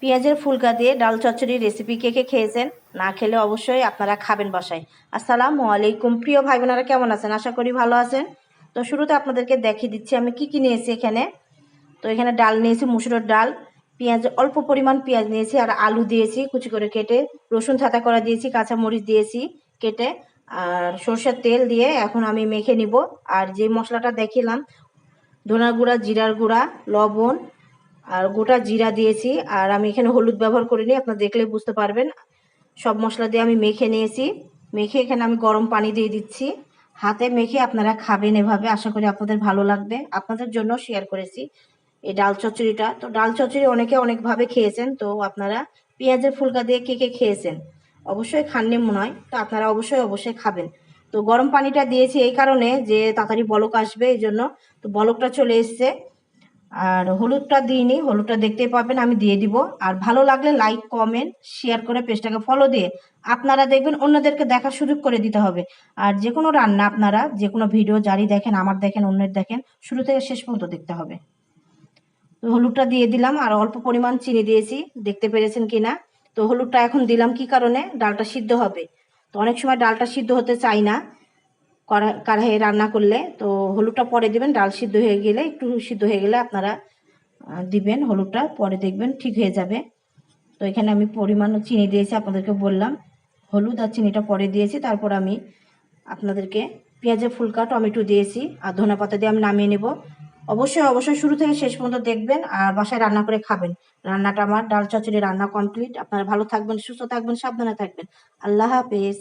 পেঁয়াজের ফুলকা দিয়ে ডাল চচ্চড়ি রেসিপি কে কে খেয়েছেন? না খেলে অবশ্যই আপনারা খাবেন বাসায়। আসসালামু আলাইকুম প্রিয় ভাই বোনেরা, কেমন আছেন? আশা করি ভালো আছেন। তো শুরুতে আপনাদেরকে দেখিয়ে দিচ্ছি আমি কি নিয়েছি এখানে। তো এখানে ডাল নিয়েছি, মুসুরের ডাল, পেঁয়াজ, অল্প পরিমাণ পেঁয়াজ নিয়েছি, আর আলু দিয়েছি কুচি করে কেটে, রসুন থাতা করা দিয়েছি, কাঁচা মরিচ দিয়েছি কেটে, আর সরষের তেল দিয়ে এখন আমি মেখে নিব। আর যে মশলাটা দেখিলাম, ধনার গুঁড়া, জিরার গুঁড়া, লবণ আর গোটা জিরা দিয়েছি। আর আমি এখানে হলুদ ব্যবহার করিনি, আপনারা দেখলে বুঝতে পারবেন। সব মশলা দিয়ে আমি মেখে নিয়েছি। মেখে এখানে আমি গরম পানি দিয়ে দিচ্ছি। হাতে মেখে আপনারা খাবেন এভাবে, আশা করি আপনাদের ভালো লাগবে। আপনাদের জন্য শেয়ার করেছি এই ডাল চচ্চড়িটা। তো ডাল চচ্চড়ি অনেকে অনেকভাবে খেয়েছেন, তো আপনারা পেঁয়াজের ফুলকা দিয়ে কে খেয়েছেন? অবশ্যই খাননি মনে হয়, তো আপনারা অবশ্যই খাবেন। তো গরম পানিটা দিয়েছি এই কারণে যে তাড়াতাড়ি বলক আসবে, এই জন্য। তো বলকটা চলে এসছে। আর হলুদটা দিইনি, হলুদটা দেখতেই পাবেন, আমি দিয়ে দিব। আর ভালো লাগলে লাইক, কমেন্ট, শেয়ার করে পেজটাকে ফলো দিয়ে আপনারা দেখবেন, অন্যদেরকে দেখার সুযোগ করে দিতে হবে। আর যে কোনো রান্না, আপনারা যে কোনো ভিডিও যারই দেখেন, আমার দেখেন, অন্যের দেখেন, শুরু থেকে শেষ পর্যন্ত দেখতে হবে। তো হলুদটা দিয়ে দিলাম, আর অল্প পরিমাণ চিনি দিয়েছি, দেখতে পেরেছেন কিনা। তো হলুদটা এখন দিলাম কি কারণে? ডালটা সিদ্ধ হবে। তো অনেক সময় ডালটা সিদ্ধ হতে চাই না কড়াইয়ে রান্না করলে, তো হলুদটা পরে দিবেন। ডাল সিদ্ধ হয়ে গেলে, একটু সিদ্ধ হয়ে গেলে আপনারা দিবেন হলুদটা, পরে দেখবেন ঠিক হয়ে যাবে। তো এখানে আমি পরিমাণ চিনি দিয়েছি, আপনাদেরকে বললাম হলুদ আর চিনিটা পরে দিয়েছি। তারপর আমি আপনাদেরকে পেঁয়াজের ফুলকা, টমেটো দিয়েছি, আর ধনেপাতা দিয়ে আমি নামিয়ে নেব। অবশ্যই শুরু থেকে শেষ পর্যন্ত দেখবেন, আর বাসায় রান্না করে খাবেন। রান্নাটা আমার ডাল চচ্চড়ি রান্না কমপ্লিট। আপনারা ভালো থাকবেন, সুস্থ থাকবেন, সাবধানে থাকবেন। আল্লাহ হাফেজ।